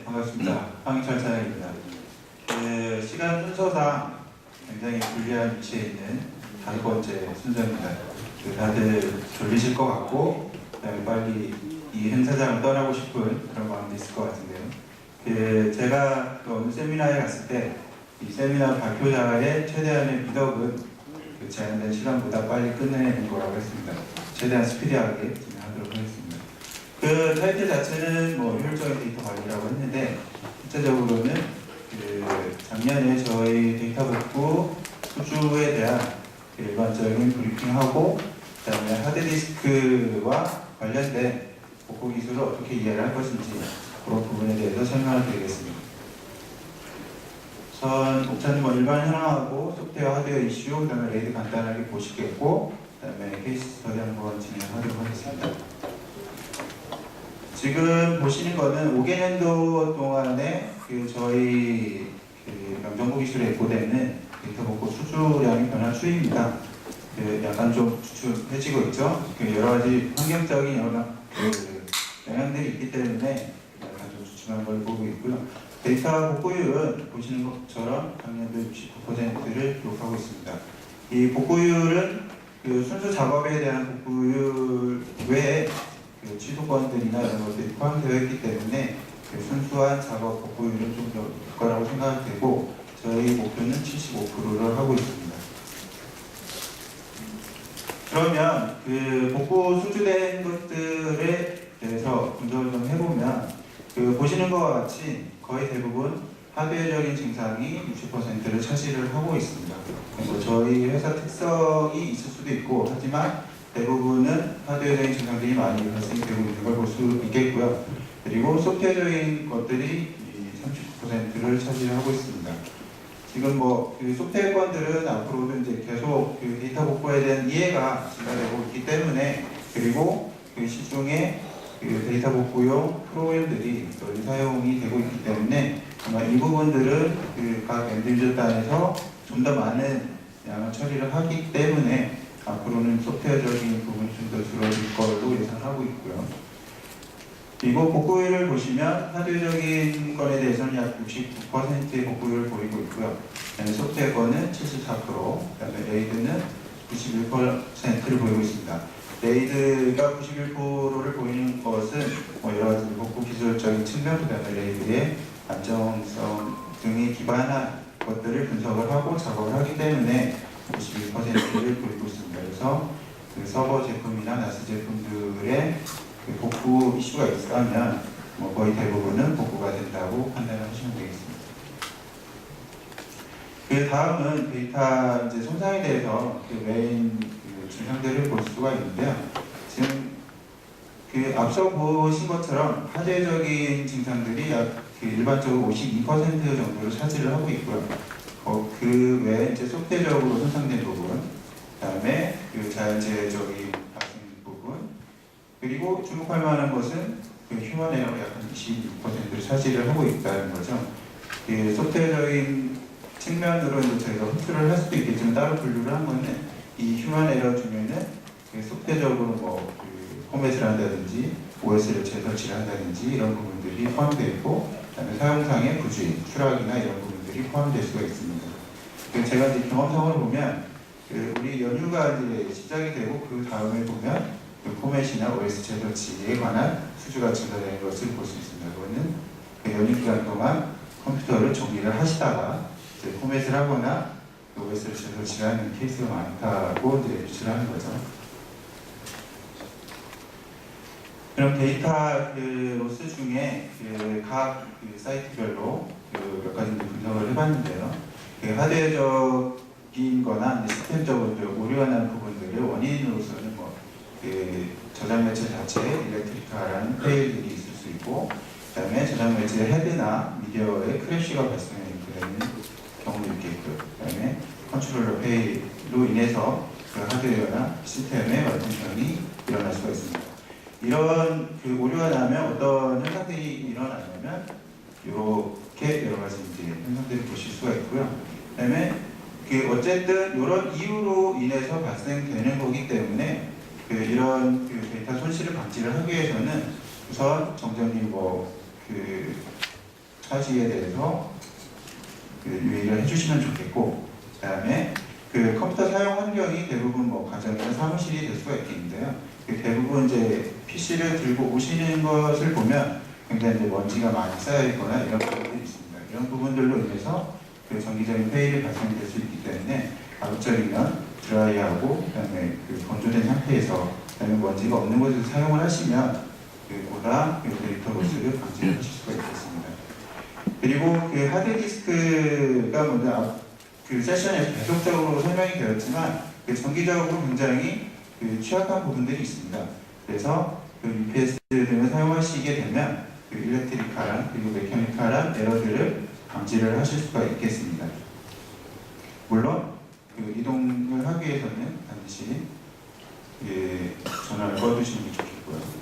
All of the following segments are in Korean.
반갑습니다. 황희철 사장입니다. 시간 순서상 굉장히 불리한 위치에 있는 5번째 순서입니다. 다들 졸리실 것 같고, 그다음에 빨리 이 행사장을 떠나고 싶은 그런 마음도 있을 것 같은데요. 제가 어느 세미나에 갔을 때, 이 세미나 발표자의 최대한의 미덕은 제한된 시간보다 빨리 끝내는 거라고 했습니다. 최대한 스피디하게 진행하도록 하겠습니다. 타이틀 자체는 효율적인 데이터 관리라고 했는데, 실제적으로는 작년에 저희 데이터 복구 수주에 대한 일반적인 브리핑하고, 그다음에 하드디스크와 관련된 복구 기술을 어떻게 이해를 할 것인지 그런 부분에 대해서 설명을 드리겠습니다. 목차는 일반 현황하고 소프트웨어 하드웨어 이슈, 그다음에 레이드 간단하게 보시겠고, 그다음에 케이스 스터디 한번 진행하도록 하겠습니다. 지금 보시는 거는 5개년도 동안에 저희 명정부 기술에 예고되는 데이터 복구 수주량의 변화 추이입니다. 약간 좀 주춤해지고 있죠. 여러 가지 환경적인 영향들이 있기 때문에 약간 좀 주춤한 걸 보고 있고요. 데이터 복구율은 보시는 것처럼 작년도 69%를 기록하고 있습니다. 이 복구율은 순수 작업에 대한 복구율 외에 취소권들이나 이런 것들이 포함되어 있기 때문에 순수한 작업 복구율은 좀 더 높을 거라고 생각되고, 저희 목표는 75%를 하고 있습니다. 그러면 복구 수주된 것들에 대해서 분석을 좀 해보면, 보시는 것과 같이 거의 대부분 하드웨어적인 증상이 60%를 차지를 하고 있습니다. 저희 회사 특성이 있을 수도 있고, 하지만 대부분은 하드웨어적인 증상들이 많이 발생되고 있는 걸 볼 수 있겠고요. 그리고 소프트웨어적인 것들이 39%를 차지하고 있습니다. 지금 소프트웨어 건들은 앞으로도 이제 계속 데이터 복구에 대한 이해가 증가되고 있기 때문에, 그리고 시중에 데이터 복구용 프로그램들이 널리 사용이 되고 있기 때문에 아마 이 부분들은 각 엔드유저 단에서 좀 더 많은 양을 처리를 하기 때문에 앞으로는 소프트웨어적인 부분이 좀 더 줄어들 걸로 예상하고 있고요. 그리고 복구율을 보시면 하드웨어적인 것에 대해서는 약 69%의 복구율을 보이고 있고요. 그다음에 소프트웨어 거는 74%, 그다음에 레이드는 91%를 보이고 있습니다. 레이드가 91%를 보이는 것은 여러 가지 복구 기술적인 측면, 그다음에 레이드의 안정성 등에 기반한 것들을 분석을 하고 작업을 하기 때문에 91%를 보이고 있습니다. 그래서 서버 제품이나 나스 제품들의 복구 이슈가 있다면 거의 대부분은 복구가 된다고 판단하시면 되겠습니다. 다음은 데이터 손상에 대해서 메인 증상들을 볼 수가 있는데요. 지금 앞서 보신 것처럼 하드웨어적인 증상들이 약 일반적으로 52% 정도를 차지를 하고 있고요. 그 외에 소프트웨어적으로 손상된 부분, 그다음에 자연재해적인 발생 부분, 그리고 주목할 만한 것은 휴먼 에러가 약 26%를 차지를 하고 있다는 거죠. 소프트웨어적인 측면으로 저희가 흡수를 할 수도 있겠지만 따로 분류를 한 거는 이 휴먼 에러 중에는 소프트웨어적으로 포맷을 한다든지 OS를 재설치를 한다든지 이런 부분들이 포함되어 있고, 그다음에 사용상의 부주의, 추락이나 이런 부분들이 포함될 수가 있습니다. 제가 이제 경험상을 보면 우리 연휴가 이제 시작이 되고 그 다음에 보면 포맷이나 OS 재설치에 관한 수주가 증가되는 것을 볼 수 있습니다. 그거는 연휴 기간 동안 컴퓨터를 정리를 하시다가 이제 포맷을 하거나 OS를 재설치를 하는 케이스가 많다고 이제 유추를 하는 거죠. 그럼 데이터 로스 중에 각 사이트별로 몇 가지 분석을 해봤는데요. 하드웨어적인 거나 시스템적으로 오류가 나는 부분들을 원인으로서는 저장 매체 자체에 일렉트리카라는 페일들이 있을 수 있고, 그다음에 저장 매체 헤드나 미디어에 크래쉬가 발생되는 경우도 있겠고요. 그다음에 컨트롤러 페일로 인해서 하드웨어나 시스템의 말풍선이 일어날 수가 있습니다. 이런 오류가 나면 어떤 현상들이 일어나냐면 이렇게 여러 가지 현상들을 보실 수가 있고요. 그다음에 어쨌든 이런 이유로 인해서 발생되는 거기 때문에 이런 데이터 손실을 방지를 하기 위해서는 우선 정전이 사실에 대해서 유의를 해주시면 좋겠고, 그 다음에 그 컴퓨터 사용 환경이 대부분 뭐 가정이나 사무실이 될 수가 있겠는데요. 대부분 이제 PC를 들고 오시는 것을 보면 굉장히 이제 먼지가 많이 쌓여 있거나 이런 부분들이 있습니다. 이런 부분들로 인해서 그 정기적인 회의를 발생될 수 있기 때문에 가급적이면 드라이하고 그다음에 그 건조된 상태에서 그다음에 먼지가 없는 곳에서 사용을 하시면 보다 데이터 로스를 방지하실 수가 있겠습니다. 그리고 그 하드디스크가 먼저 그 세션에서 계속적으로 설명이 되었지만 그 정기적으로 굉장히 그 취약한 부분들이 있습니다. 그래서 그 UPS 등을 사용하시게 되면 그 일렉트리컬한 그리고 메커니컬한 에러들을 감지를 하실 수가 있겠습니다. 물론 그 이동을 하기 위해서는 반드시 전화를 꺼두시는 게 좋겠고요.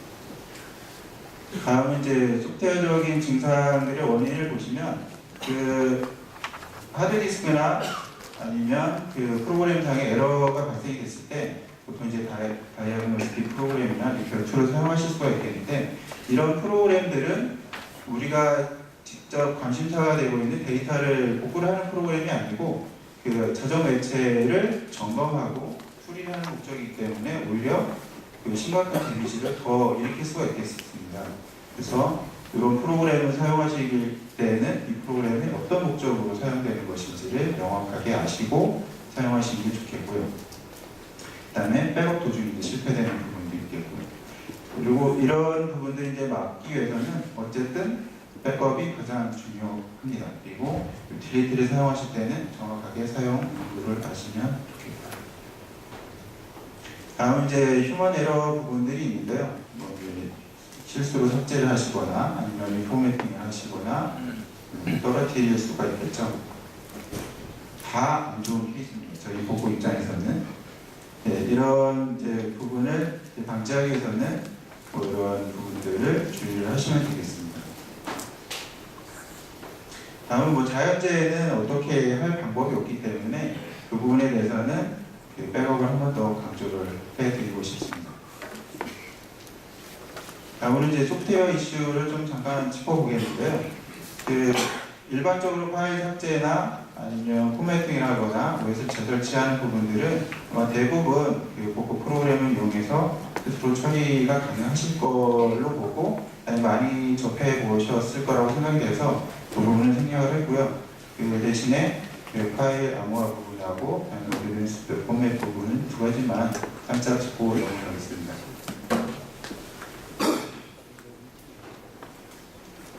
다음은 이제 소프트웨어적인 증상들의 원인을 보시면 그 하드디스크나 아니면 그 프로그램상의 에러가 발생이 됐을 때 보통 이제 다이아그노스틱 프로그램이나 리퍼럴 툴을 사용하실 수가 있겠는데, 이런 프로그램들은 우리가 직접 관심사가 되고 있는 데이터를 복구를 하는 프로그램이 아니고 그 자정 매체를 점검하고 수리하는 목적이기 때문에 오히려 그 심각한 데미지를 더 일으킬 수가 있겠습니다. 그래서 이런 프로그램을 사용하실 때는 이 프로그램이 어떤 목적으로 사용되는 것인지를 명확하게 아시고 사용하시는 게 좋겠고요. 그 다음에 백업 도중에 실패되는 부분도 있겠고요. 그리고 이런 부분들을 이제 막기 위해서는 어쨌든 백업이 가장 중요합니다. 그리고 딜리트를 사용하실 때는 정확하게 사용 방법을 아시면 좋겠다. 다음 이제 휴먼 에러 부분들이 있는데요. 뭐 실수로 삭제를 하시거나 아니면 포매팅을 하시거나 떨어뜨릴 수가 있겠죠. 다 안 좋은 케이스입니다. 저희 보고 입장에서는. 네, 이런 이제 부분을 이제 방지하기 위해서는 뭐 이런 부분들을 주의를 하시면 되겠습니다. 다음은 뭐 자연재해는 어떻게 할 방법이 없기 때문에 그 부분에 대해서는 그 백업을 한 번 더 강조를 해드리고 싶습니다. 다음은 이제 소프트웨어 이슈를 좀 잠깐 짚어보겠는데요. 그 일반적으로 파일 삭제나 아니면 포매팅을 하거나 OS를 재설치하는 부분들은 아마 대부분 그 복구 프로그램을 이용해서 스스로 처리가 가능하실 걸로 보고 많이 접해 보셨을 거라고 생각이 돼서 그 부분을 생략을 했고요. 그 대신에 그 파일 암호화 부분하고 리뷰스 포맷 부분은 두 가지만 깜짝 짚고 넘어가겠습니다.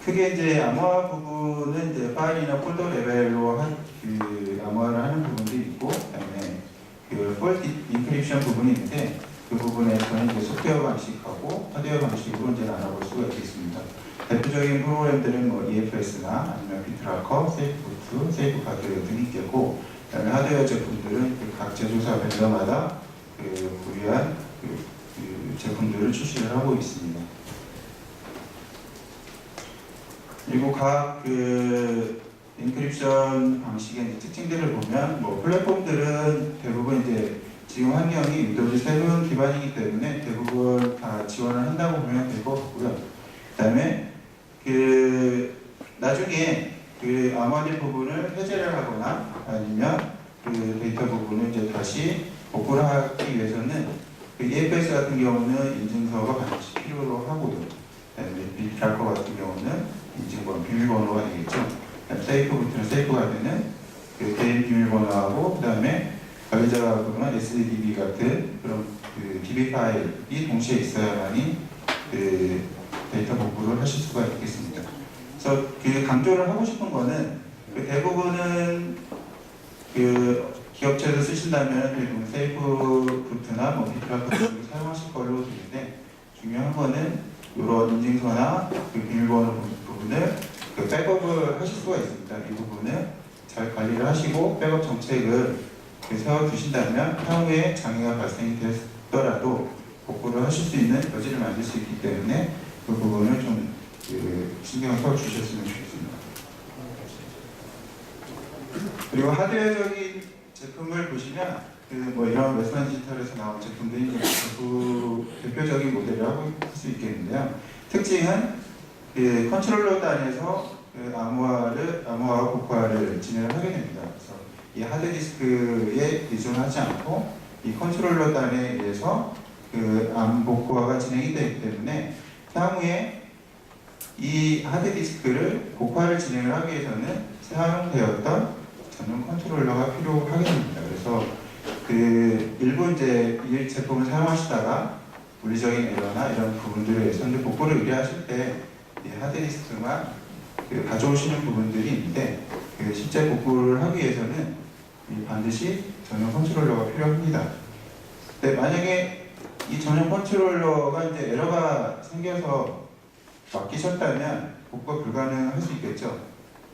크게 이제 암호화 부분은 이제 파일이나 폴더 레벨로 그 암호화를 하는 부분들이 있고, 그다음에 그 폴트 인크립션 부분이 있는데 그 부분에서는 이제 소프트웨어 방식하고 하드웨어 방식으로 이제 나눠볼 수가 있겠습니다. 대표적인 프로그램들은 뭐 EFS나 아니면 비트라커, 세이프부트, 세이프가드 등이 있겠고, 그다음에 하드웨어 제품들은 각 제조사 벤더마다 그 부유한 그 제품들을 출시를 하고 있습니다. 그리고 각 그 인크립션 방식의 특징들을 보면 뭐 플랫폼들은 대부분 이제 지금 환경이 윈도우즈 7 기반이기 때문에 대부분 다 지원을 한다고 보면 될 것 같고요. 그다음에 그 나중에 그 암호화된 부분을 해제를 하거나 아니면 그 데이터 부분을 이제 다시 복구를 하기 위해서는 그 EFS 같은 경우는 인증서가 반드시 필요로 하고요. 그다음에 비트라커 같은 경우는 인증번호, 비밀번호가 되겠죠. 세이프부트는 세이프가드는 그 개인 비밀번호하고 그다음에 관리자가 부분은 SDDB 같은 그런 그 DB 파일이 동시에 있어야만이 그 데이터 복구를 하실 수가 있겠습니다. 그래서 그 강조를 하고 싶은 거는 그 대부분은 그 기업체에서 쓰신다면 대부분 세이프부트나 뭐 비트라커 등을 사용하실 걸로 되는데, 중요한 거는 이런 인증서나 그 비밀번호 부분을 그 백업을 하실 수가 있습니다. 이 부분을 잘 관리를 하시고 백업 정책을 세워두신다면 향후에 장애가 발생이 됐더라도 복구를 하실 수 있는 여지를 만들 수 있기 때문에 그 부분을 좀 신경을 써주셨으면 좋겠습니다. 그리고 하드웨어적인 제품을 보시면 그 뭐 이런 웨스턴 디지털에서 나온 제품들이 대표적인 모델이라고 할 수 있겠는데요. 특징은 그 컨트롤러 단에서 그 그 암호화와 복구화를 진행을 하게 됩니다. 그래서 이 하드디스크에 의존하지 않고 이 컨트롤러 단에 의해서 그 암 복구화가 진행이 되기 때문에 향후에 이 하드디스크를 복구화를 진행을 하기 위해서는 사용되었던 전용 컨트롤러가 필요하게 됩니다. 그래서 그 일부 이제 이 제품을 사용하시다가 물리적인 에러나 이런 부분들에서 복구를 의뢰하실 때 이 하드디스크만 그 가져오시는 부분들이 있는데 그 실제 복구를 하기 위해서는 반드시 전용 컨트롤러가 필요합니다. 네, 만약에 이 전용 컨트롤러가 이제 에러가 생겨서 맡기셨다면 복구가 불가능할 수 있겠죠.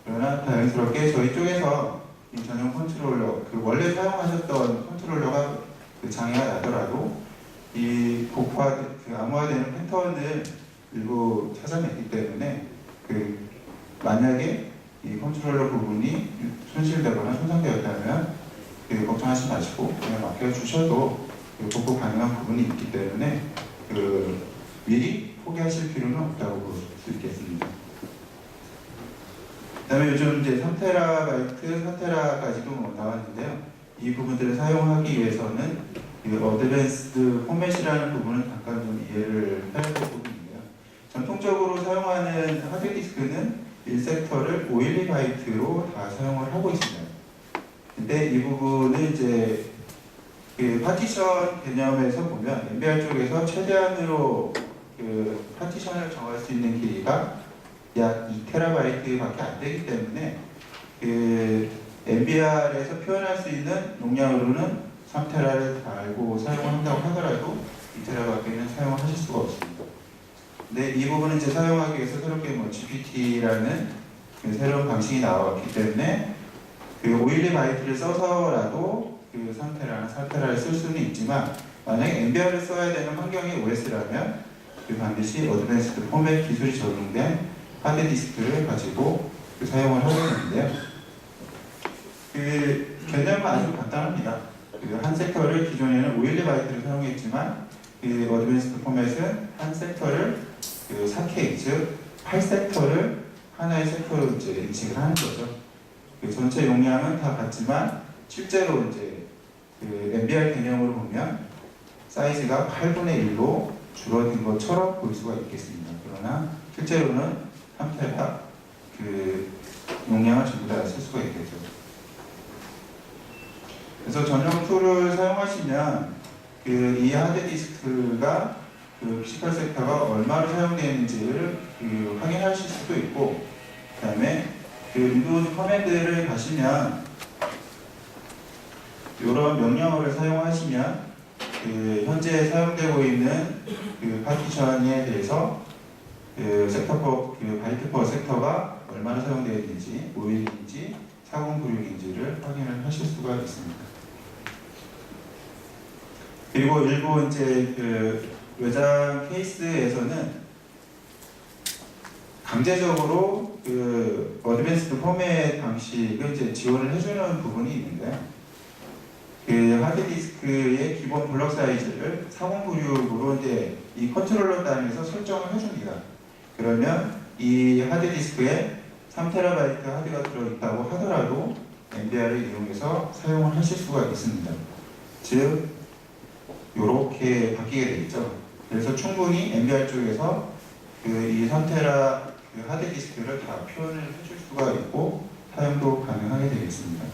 그러나 자연스럽게 저희 쪽에서 이 전용 컨트롤러, 그 원래 사용하셨던 컨트롤러가 그 장애가 나더라도 이 복구화, 그 암호화되는 패턴을 일부 찾아냈기 때문에 그 만약에 이 컨트롤러 부분이 손실되거나 손상되었다면 그 걱정하지 마시고 그냥 맡겨주셔도 그 복구 가능한 부분이 있기 때문에 그 미리 포기하실 필요는 없다고 볼 수 있겠습니다. 그다음에 요즘 이제 3테라바이트, 4테라까지도 뭐 나왔는데요. 이 부분들을 사용하기 위해서는 그 어드밴스드 포맷이라는 부분을 잠깐 좀 이해를 해야 될 부분인데요. 전통적으로 사용하는 하드디스크는 1섹터를 512바이트로 다 사용을 하고 있습니다. 근데 이 부분은 이제 그 파티션 개념에서 보면 MBR 쪽에서 최대한으로 그 파티션을 정할 수 있는 길이가 약 2TB밖에 안 되기 때문에 그 MBR에서 표현할 수 있는 용량으로는 3TB를 달고 사용을 한다고 하더라도 2TB밖에는 사용을 하실 수가 없습니다. 근데 이 부분은 이제 사용하기 위해서 새롭게 뭐 GPT라는 그 새로운 방식이 나왔기 때문에 그 512바이트를 써서라도 그 3TB나 4TB를 쓸 수는 있지만 만약에 MBR을 써야 되는 환경이 OS라면 그 반드시 어드밴스드 포맷 기술이 적용된 하드디스크를 가지고 그 사용을 하고 있는데요. 그 개념은 아주 간단합니다. 그 한 섹터를 기존에는 512바이트를 사용했지만 그 어드밴스드 포맷은 한 섹터를 그 4K, 즉 8섹터를 하나의 섹터로 이제 인식을 하는 거죠. 그 전체 용량은 다 같지만 실제로 이제 그 MBR 개념으로 보면 사이즈가 8분의 1로 줄어든 것처럼 볼 수가 있겠습니다. 그러나 실제로는 3TB 그 용량을 전부 다 쓸 수가 있겠죠. 그래서 전용 툴을 사용하시면 그 이 하드디스크가 그 피지컬 섹터가 얼마로 사용되는지를 그 확인하실 수도 있고, 그 다음에 그 윈도우즈 커맨드를 가시면 이런 명령어를 사용하시면 그 현재 사용되고 있는 그 파티션에 대해서 그 섹터 그 바이트 퍼 섹터가 얼마나 사용되어 있는지, 5일인지 4096인지를 확인을 하실 수가 있습니다. 그리고 일부 이제 그 외장 케이스에서는 강제적으로 그 어드밴스드 포맷 방식을 이제 지원을 해주는 부분이 있는데요. 그 하드디스크의 기본 블럭 사이즈를 4096으로 이제 이 컨트롤러 단에서 설정을 해줍니다. 그러면 이 하드디스크에 3TB 하드가 들어있다고 하더라도 MBR을 이용해서 사용을 하실 수가 있습니다. 즉 이렇게 바뀌게 되겠죠. 그래서 충분히 MBR 쪽에서 그 이 3TB 그 하드디스크를 다 표현을 해줄 수가 있고 사용도 가능하게 되겠습니다.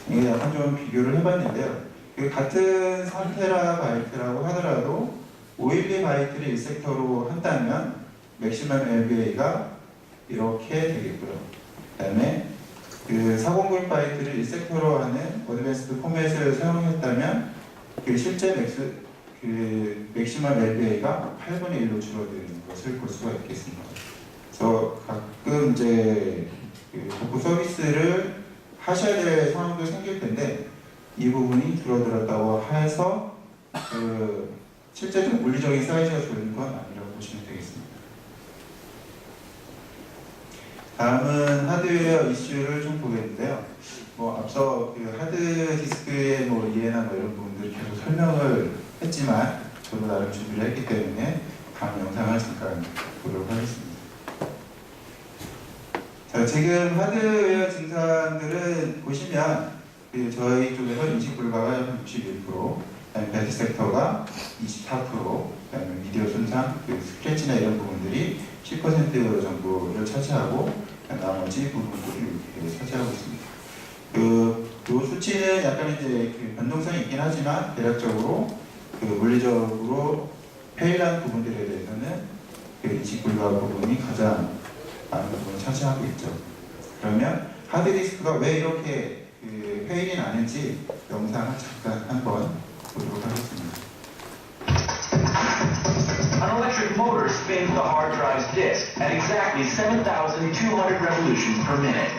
이게 약간 좀 비교를 해봤는데요. 그 같은 3TB라고 하더라도 512바이트를 1섹터로 한다면 맥시멈 LBA가 이렇게 되겠고요. 그 다음에 그 4096바이트를 1섹터로 하는 어드밴스드 포맷을 사용했다면 그 실제 맥시멈 LBA가 8분의 1로 줄어드는 것을 볼 수가 있겠습니다. 그래서 가끔 이제 그 복구 서비스를 하셔야 될 상황도 생길 텐데 이 부분이 줄어들었다고 해서 그 실제적 물리적인 사이즈가 줄는 건 아니라고 보시면 되겠습니다. 다음은 하드웨어 이슈를 좀 보겠는데요. 뭐 앞서 그 하드 디스크의 뭐 이해나 뭐 이런 부분들 계속 설명을 했지만 저도 나름 준비를 했기 때문에 다음 영상을 잠깐 보도록 하겠습니다. 자, 지금 하드웨어 증상들은 보시면 저희 쪽에서 인식 불가가 한 61%, 그다음에 배트 섹터가 24%, 그다음에 미디어 손상, 스크래치나 이런 부분들이 10% 정도를 차지하고 나머지 부분들이 차지하고 있습니다. 이 수치는 약간 이제 변동성이 있긴 하지만 대략적으로 물리적으로 페일한 부분들에 대해서는 인식 불가 부분이 가장 많은 부분을 차지하고 있죠. 그러면 하드디스크가 왜 이렇게 페일이 나는지 영상을 잠깐 한번 보도록 하겠습니다. An electric motor spins the hard drive's disk at exactly 7,200 revolutions per minute.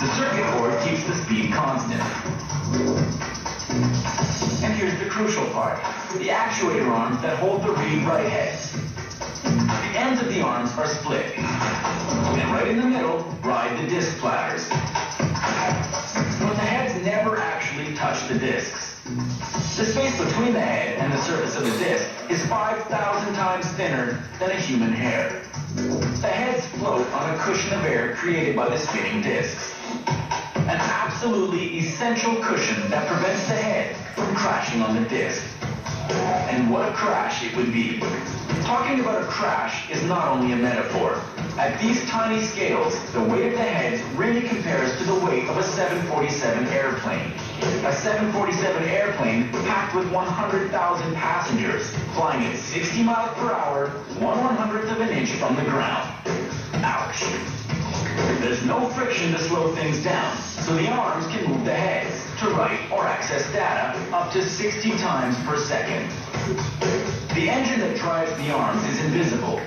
The circuit board keeps the speed constant. And here's the crucial part, the actuator arms that hold the read-write heads. The ends of the arms are split, and right in the middle ride the disk platters. But the heads never actually touch the disks. The space between the head and the surface of the disk is 5,000 times thinner than a human hair. The heads float on a cushion of air created by the spinning disks. An absolutely essential cushion that prevents the head from crashing on the disk. And what a crash it would be. Talking about a crash is not only a metaphor. At these tiny scales, the weight of the heads really compares to the weight of a 747 airplane. A 747 airplane packed with 100,000 passengers, flying at 60 miles per hour, 1/100th of an inch from the ground. Ouch. There's no friction to slow things down, so the arms can move the heads to write or access data up to 60 times per second. The engine that drives the arms is invisible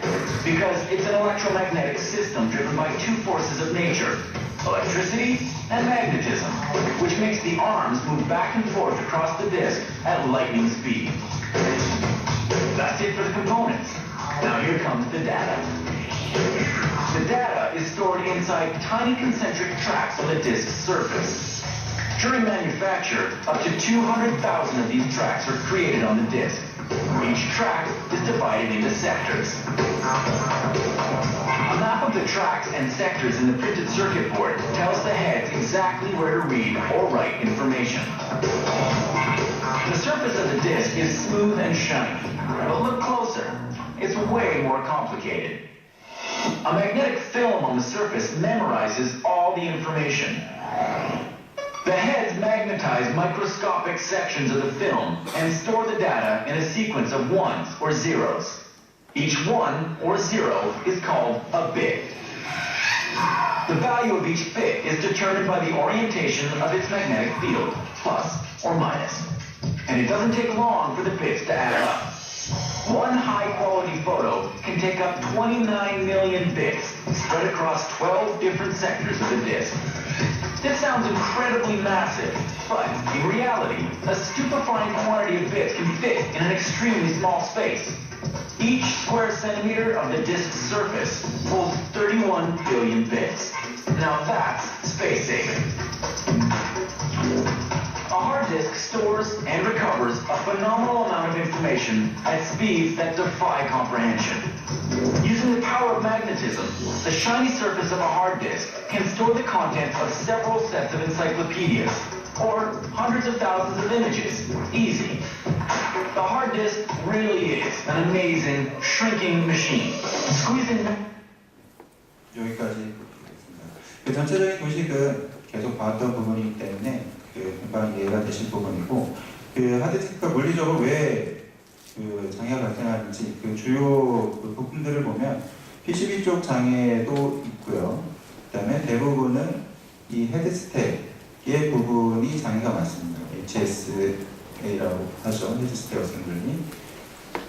because it's an electromagnetic system driven by two forces of nature, electricity and magnetism, which makes the arms move back and forth across the disk at lightning speed. That's it for the components. Now here comes the data. The data is stored inside tiny concentric tracks on the disk's surface. During manufacture, up to 200,000 of these tracks are created on the disk. Each track is divided into sectors. A map of the tracks and sectors in the printed circuit board tells the heads exactly where to read or write information. The surface of the disk is smooth and shiny, but look closer. It's way more complicated. A magnetic film on the surface memorizes all the information. The heads magnetize microscopic sections of the film and store the data in a sequence of ones or zeros. Each one or zero is called a bit. The value of each bit is determined by the orientation of its magnetic field, plus or minus. And it doesn't take long for the bits to add up. One high-quality photo can take up 29 million bits spread across 12 different sectors of the disk. This sounds incredibly massive, but in reality, a stupefying quantity of bits can fit in an extremely small space. Each square centimeter of the disk's surface holds 31 billion bits. Now that's space saving. A hard disk stores and recovers a phenomenal amount of information at speeds that defy comprehension. Using the power of magnetism, the shiny surface of a hard disk can store the contents of several sets of encyclopedias, or hundreds of thousands of images. Easy. The hard disk really is an amazing, shrinking machine. Squeezing... 여기까지 보겠습니다. 전체적인 도식은 계속 봤던 부분이기 때문에 금방 이해가 되실 부분이고, 하드디스크가 물리적으로 왜 장애가 발생하는지 주요 부품들을 보면 PCB 쪽 장애도 있고요. 그 다음에 대부분은 이 헤드스택의 부분이 장애가 많습니다. HSA라고 하죠. 헤드스택 어셈블리.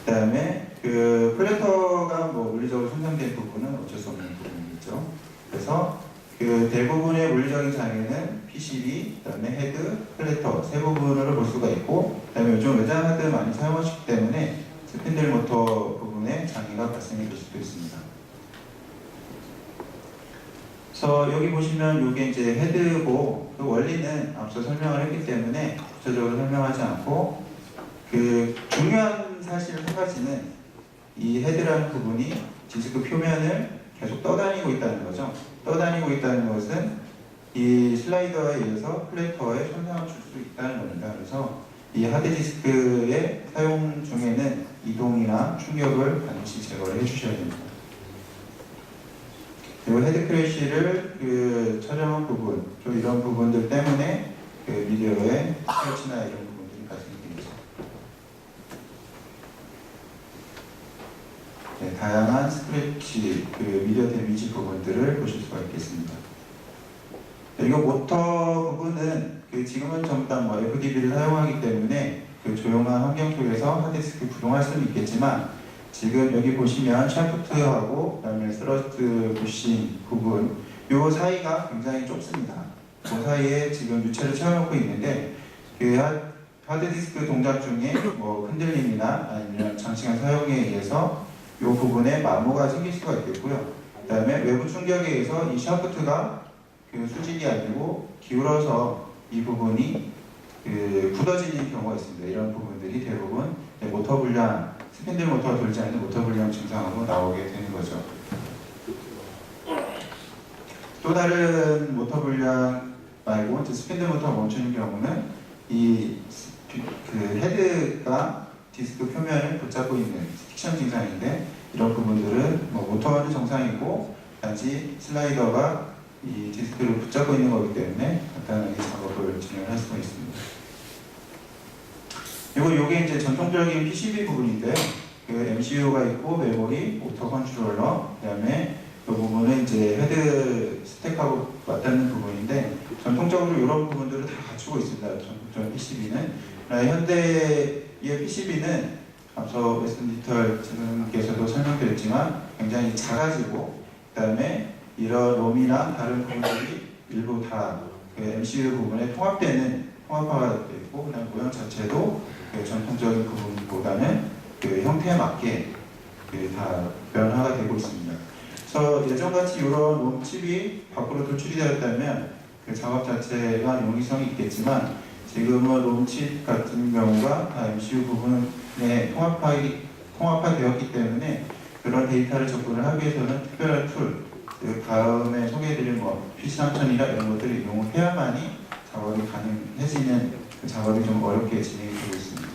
그 다음에 플래터가 물리적으로 손상된 부분은 어쩔 수 없는 부분이죠. 그래서 대부분의 물리적인 장애는 PCB, 그 다음에 헤드, 플래터 세 부분으로 볼 수가 있고, 그 다음에 요즘 외장 하드 많이 사용하시기 때문에 스핀들 모터 부분에 장애가 발생이 될 수도 있습니다. 그래서 여기 보시면 이게 이제 헤드고, 그 원리는 앞서 설명을 했기 때문에 구체적으로 설명하지 않고, 중요한 사실 한 가지는 이 헤드라는 부분이 디스크 표면을 계속 떠다니고 있다는 거죠. 떠다니고 있다는 것은 이 슬라이더에 의해서 플래터에 손상을 줄 수 있다는 겁니다. 그래서 이 하드디스크의 사용 중에는 이동이나 충격을 반드시 제거를 해주셔야 됩니다. 그리고 헤드 크래쉬를 촬영한 부분, 또 이런 부분들 때문에 미디어에 스크래치나 이런 부분들이 발생되죠. 네, 다양한 스크래치, 미디어 데미지 부분들을 보실 수가 있겠습니다. 그리고 모터 부분은 지금은 전부 다 FDB를 사용하기 때문에 조용한 환경 속에서 하드디스크 구동할 수는 있겠지만, 지금 여기 보시면 샤프트하고 그다음에 스러스트 부싱 부분 요 사이가 굉장히 좁습니다. 그 사이에 지금 유체를 채워놓고 있는데 하드디스크 동작 중에 흔들림이나 아니면 장시간 사용에 의해서 이 부분에 마모가 생길 수가 있겠고요. 그 다음에 외부 충격에 의해서 이 샤프트가 수직이 아니고 기울어서 이 부분이 굳어지는 경우가 있습니다. 이런 부분들이 대부분 모터 불량, 스핀들 모터가 돌지 않는 모터 불량 증상으로 나오게 되는 거죠. 또 다른 모터 불량 말고 스핀들 모터가 멈추는 경우는 이 헤드가 디스크 표면을 붙잡고 있는 스틱션 증상인데, 이런 부분들은 모터는 정상이고 단지 슬라이더가 이 디스크를 붙잡고 있는 거기 때문에 간단하게 작업을 진행할 수가 있습니다. 그리고 이게 이제 전통적인 PCB 부분인데요. MCU가 있고 메모리, 오토 컨트롤러, 그다음에 이 부분은 이제 헤드 스택하고 맞닿는 부분인데, 전통적으로 이런 부분들을 다 갖추고 있습니다. 전통적인 PCB는. 현대의 PCB는 앞서 웨스턴 디지털 선생님께서도 설명드렸지만 굉장히 작아지고, 그다음에 이런 롬이나 다른 부분들이 일부 다 MCU 부분에 통합화가 되고, 그다음 모양 자체도 전통적인 부분보다는 형태에 맞게 다 변화가 되고 있습니다. 그래서 예전같이 이런 롬칩이 밖으로 도출이 되었다면 작업 자체가 용이성이 있겠지만, 지금은 롬칩 같은 경우가 다 MCU 부분에 통합화되었기 때문에 그런 데이터를 접근을 하기 위해서는 특별한 툴, 다음에 소개해드릴 PC3000이나 이런 것들을 이용해야만이 작업이 가능해지는 작업이 좀 어렵게 진행이 되고 있습니다.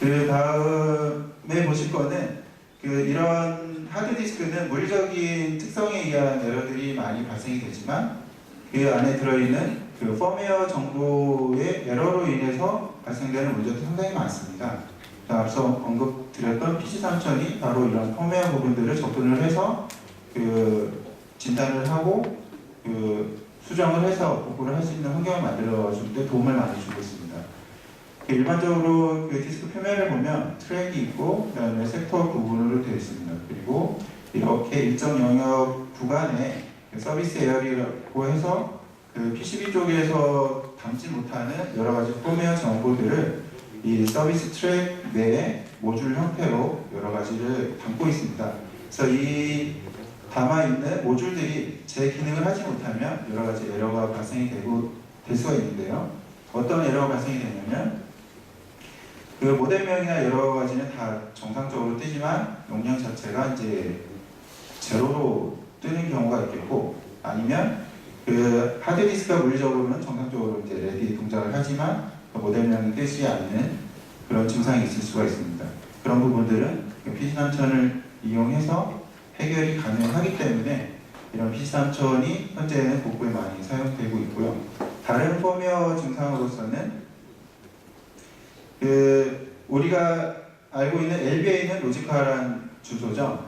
그 다음에 보실 거는 이런 하드디스크는 물리적인 특성에 의한 에러들이 많이 발생이 되지만, 그 안에 들어있는 펌웨어 정도의 에러로 인해서 발생되는 문제도 상당히 많습니다. 앞서 언급드렸던 PC3000이 바로 이런 펌웨어 부분들을 접근을 해서 진단을 하고 수정을 해서 복구를 할 수 있는 환경을 만들어줄 때 도움을 많이 주고 있습니다. 일반적으로 디스크 표면을 보면 트랙이 있고, 그다음에 섹터 구분으로 되어 있습니다. 그리고 이렇게 일정 영역 구간에 서비스 에어리라고 해서 PCB 쪽에서 담지 못하는 여러 가지 펌웨어 정보들을 이 서비스 트랙 내에 모듈 형태로 여러 가지를 담고 있습니다. 그래서 이 담아있는 모듈들이 제 기능을 하지 못하면 여러 가지 에러가 발생이 될 수가 있는데요. 어떤 에러가 발생이 되냐면, 모델명이나 여러 가지는 다 정상적으로 뜨지만 용량 자체가 이제 제로로 뜨는 경우가 있겠고, 아니면 하드디스크가 물리적으로는 정상적으로 이제 레디 동작을 하지만 모델명이 뜨지 않는 그런 증상이 있을 수가 있습니다. 그런 부분들은 PC3000을 이용해서 해결이 가능하기 때문에 이런 PC3000이 현재는 복구에 많이 사용되고 있고요. 다른 펌웨어 증상으로서는 우리가 알고 있는 LBA는 로지컬한 주소죠.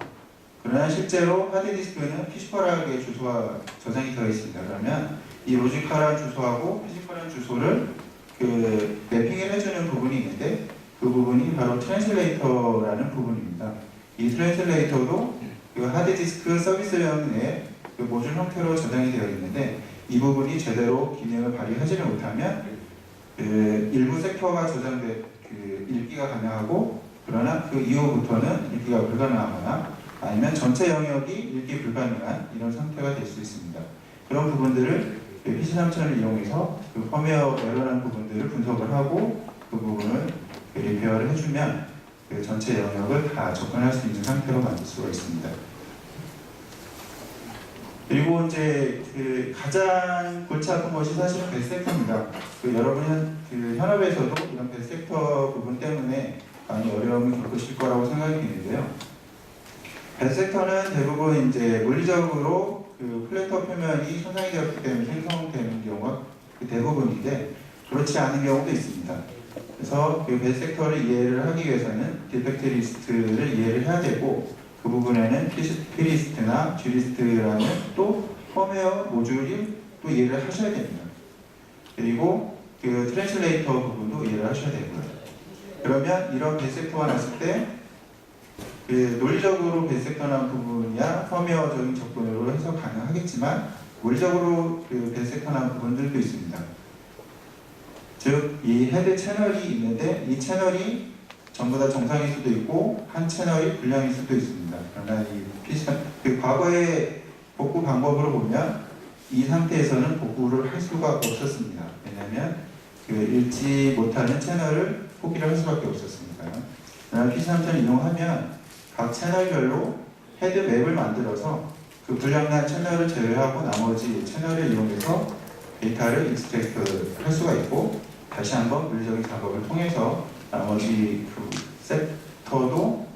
그러나 실제로 하드디스크는 피지컬하게 주소가 저장이 되어 있습니다. 그러면 이 로지컬한 주소하고 피지컬한 주소를 매핑을 해주는 부분이 있는데, 그 부분이 바로 트랜슬레이터라는 부분입니다. 이 트랜슬레이터도 하드디스크 서비스형 내에 모듈 형태로 저장이 되어 있는데, 이 부분이 제대로 기능을 발휘하지를 못하면 일부 섹터가 읽기가 가능하고, 그러나 그 이후부터는 읽기가 불가능하거나 아니면 전체 영역이 읽기 불가능한 이런 상태가 될 수 있습니다. 그런 부분들을 PC3000을 이용해서 펌웨어 에러라는 부분들을 분석을 하고 그 부분을 리페어를 해주면 그 전체 영역을 다 접근할 수 있는 상태로 만들 수가 있습니다. 그리고 이제 그 가장 골치 아픈 것이 사실은 벳섹터입니다. 여러분은 그 현업에서도 이런 벳섹터 부분 때문에 많이 어려움을 겪으실 거라고 생각이 드는데요. 벳섹터는 대부분 이제 물리적으로 그 플래터 표면이 손상이 되었기 때문에 생성되는 경우가 대부분인데 그렇지 않은 경우도 있습니다. 그래서 그 벳섹터를 이해를 하기 위해서는 디펙트 리스트를 이해를 해야 되고 그 부분에는 P리스트나 G리스트라는 또 펌웨어 모듈이 또 이해를 하셔야 됩니다. 그리고 그 트랜슬레이터 부분도 이해를 하셔야 되고요. 그러면 이런 벳섹터가 났을 때 그 논리적으로 벳섹터 난 부분이야 펌웨어적인 접근으로 해서 가능하겠지만 물리적으로 그 벳섹터 난 부분들도 있습니다. 즉, 이 헤드 채널이 있는데 이 채널이 전부 다 정상일 수도 있고 한 채널이 불량일 수도 있습니다. 그러나 그 과거의 복구 방법으로 보면 이 상태에서는 복구를 할 수가 없었습니다. 왜냐하면 그 읽지 못하는 채널을 포기를 할 수밖에 없었습니다. 그러나 PC3를 이용하면 각 채널별로 헤드 맵을 만들어서 그 불량난 채널을 제외하고 나머지 채널을 이용해서 데이터를 익스트랙트 할 수가 있고 다시 한번 물리적인 작업을 통해서 나머지 그 섹터도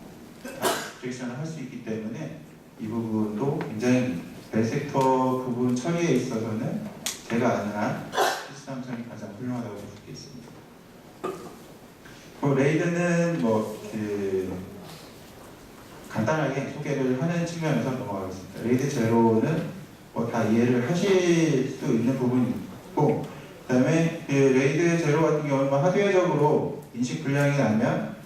익스트랙션을 할 수 있기 때문에 이 부분도 굉장히 벳섹터 부분 처리에 있어서는 제가 아는 한 PC3이 가장 훌륭하다고 볼 수 있습니다. 그 레이드는 간단하게 소개를 하는 측면에서 넘어가겠습니다. 레이드 제로는 다 이해를 하실 수 있는 부분이 있고, 그 다음에 그 레이드 제로 같은 경우는 하드웨어적으로 인식 불량이 나면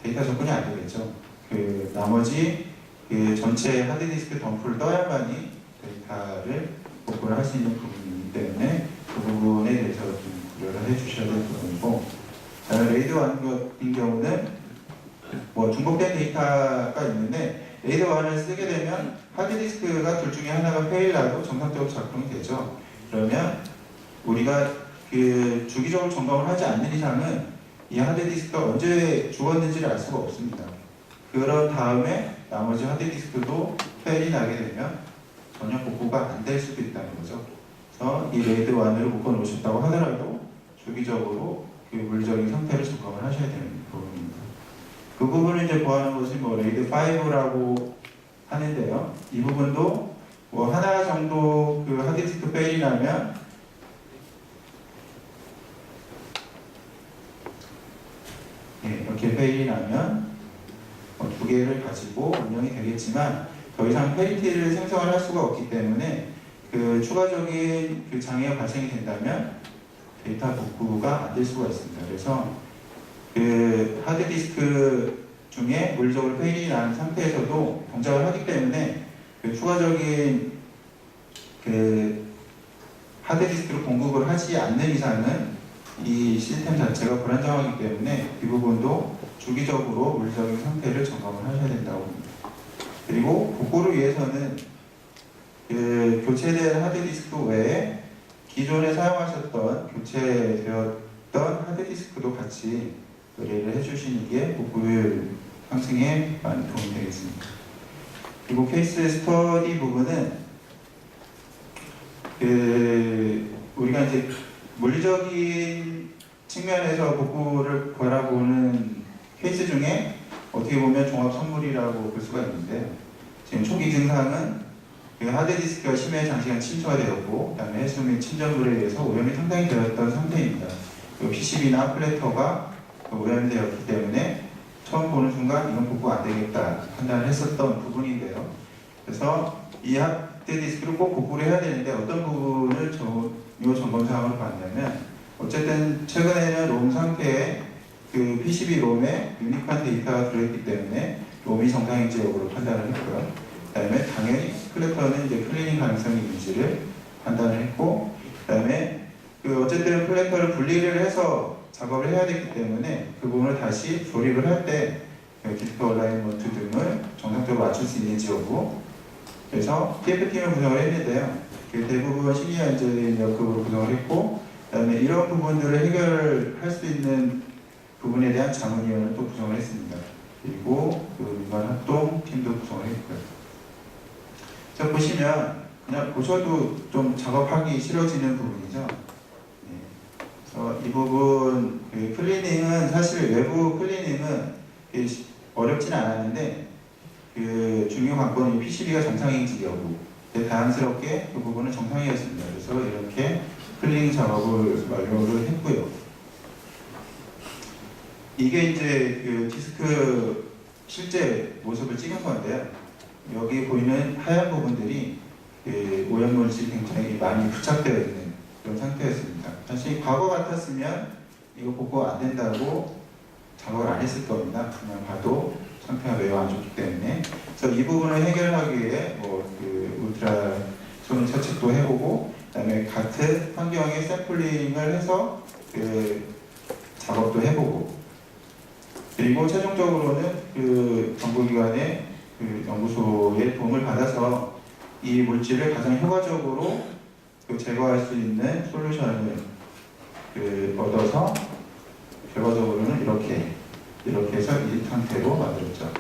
데이터 접근이 안 되겠죠. 그 나머지 그 전체 하드디스크 덤프를 떠야만이 데이터를 복구를 할 수 있는 부분이기 때문에 그 부분에 대해서 좀 고려를 해주셔야 될 부분이고, 레이드 같은 경우는 중복된 데이터가 있는데 레이드 1을 쓰게 되면 하드디스크가 둘 중에 하나가 페일나도 정상적으로 작동이 되죠. 그러면 우리가 그 주기적으로 점검을 하지 않는 이상은 이 하드디스크가 언제 죽었는지를 알 수가 없습니다. 그런 다음에 나머지 하드디스크도 페일이 나게 되면 전혀 복구가 안 될 수도 있다는 거죠. 그래서 이 레이드 1을 묶어 놓으셨다고 하더라도 주기적으로 그 물리적인 상태를 점검을 하셔야 되는 부분입니다. 그 부분을 이제 보하는 것이 레이드 5라고 하는데요. 이 부분도 하나 정도 그 하드디스크 페일이 나면 이렇게 페일이 나면 두 개를 가지고 운영이 되겠지만 더 이상 페리티를 생성을 할 수가 없기 때문에 그 추가적인 그 장애가 발생이 된다면 데이터 복구가 안 될 수가 있습니다. 그래서 그 하드디스크 중에 물리적으로 페일이 난 상태에서도 동작을 하기 때문에 그 추가적인 그 하드디스크를 공급을 하지 않는 이상은 이 시스템 자체가 불안정하기 때문에 이 부분도 주기적으로 물리적인 상태를 점검을 하셔야 된다고 봅니다. 그리고 복구를 위해서는 그 교체된 하드디스크 외에 기존에 사용하셨던 교체되었던 하드디스크도 같이 의뢰를 해주시는 게 복구율 상승에 많이 도움이 되겠습니다. 그리고 케이스 스터디 부분은 우리가 이제 물리적인 측면에서 복구를 바라보는 케이스 중에 어떻게 보면 종합 선물이라고 볼 수가 있는데, 지금 초기 증상은 그 하드디스크가 심해 장시간 침투가 되었고, 그 다음에 해수 및 침전물에 의해서 오염이 상당히 되었던 상태입니다. PCB나 플래터가 오염이 되었기 때문에 처음 보는 순간 이건 복구 안 되겠다 판단을 했었던 부분인데요. 그래서 이 하드디스크를 꼭 복구를 해야 되는데 어떤 부분을 이 점검 사항으로 봤냐면, 어쨌든 최근에는 롬 상태에 그 PCB 롬에 유니크한 데이터가 들어있기 때문에 롬이 정상인지 여부를 판단을 했고요. 그 다음에 당연히 플래터는 이제 클리닝 가능성이 있는지를 판단을 했고, 그 다음에 그 어쨌든 플래터를 분리를 해서 작업을 해야 되기 때문에 그 부분을 다시 조립을 할 때 디스크 얼라이먼트 등을 정상적으로 맞출 수 있는지 여부, 그래서 TF팀을 구성을 했는데요. 대부분 시니어 엔지니어급으로 구성을 했고, 그 다음에 이런 부분들을 해결할 수 있는 부분에 대한 자문위원을 또 구성을 했습니다. 그리고 그 민간 합동 팀도 구성을 했고요. 자, 보시면 그냥 보셔도 좀 작업하기 싫어지는 부분이죠. 네. 그래서 이 부분 그 클리닝은 사실 외부 클리닝은 어렵진 않았는데 그 중요 관건이 PCB가 정상인지 여부 다양스럽게 그 부분은 정상이었습니다. 그래서 이렇게 클리닝 작업을 완료를 했고요. 이게 이제 그 디스크 실제 모습을 찍은 건데요. 여기 보이는 하얀 부분들이 그 오염물질이 굉장히 많이 부착되어 있는 그런 상태였습니다. 사실 과거 같았으면 이거 복구 안 된다고 작업을 안 했을 겁니다. 그냥 봐도 상태가 매우 안 좋기 때문에. 그래서 이 부분을 해결하기 위해 그 울트라 손 채측도 해보고, 그다음에 같은 환경의 샘플링을 해서 그 작업도 해보고, 그리고 최종적으로는 그 정부기관의 그 연구소의 도움을 받아서 이 물질을 가장 효과적으로 그 제거할 수 있는 솔루션을 그 얻어서 결과적으로는 이렇게 해서 이 상태로 만들었죠.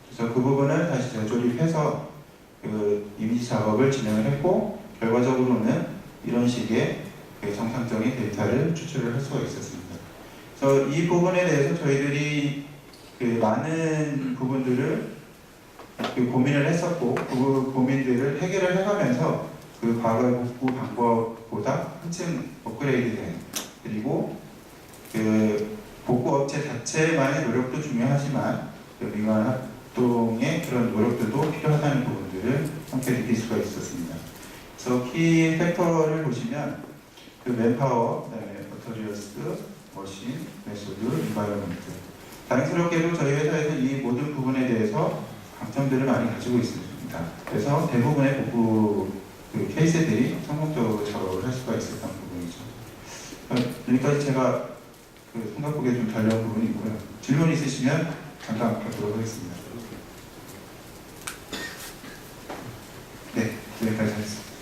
그래서 그 부분을 다시 재조립해서 그 이미지 작업을 진행을 했고, 결과적으로는 이런 식의 그 정상적인 데이터를 추출을 할 수가 있었습니다. 그래서 이 부분에 대해서 저희들이 그 많은 부분들을 그 고민을 했었고, 그 고민들을 해결을 해가면서 그 과거의 복구 방법보다 한층 업그레이드된, 그리고 그 복구 업체 자체만의 노력도 중요하지만 그 민간 합동의 그런 노력들도 필요하다는 부분들을 함께 느낄 수가 있었습니다. 그래서 키 팩터를 보시면 그 맨파워, 그다음에 머터리얼스, 머신, 메소드, 인바이러먼트. 다행스럽게도 저희 회사에서는 이 모든 부분에 대해서 강점들을 많이 가지고 있습니다. 그래서 대부분의 복구 그 케이스들이 성공적으로 작업을 할 수가 있었던 부분이죠. 여기까지 제가 그 생각보기에 좀 달려온 부분이 있고요. 질문 있으시면 잠깐 받도록 하겠습니다. 네, 여기까지 하겠습니다.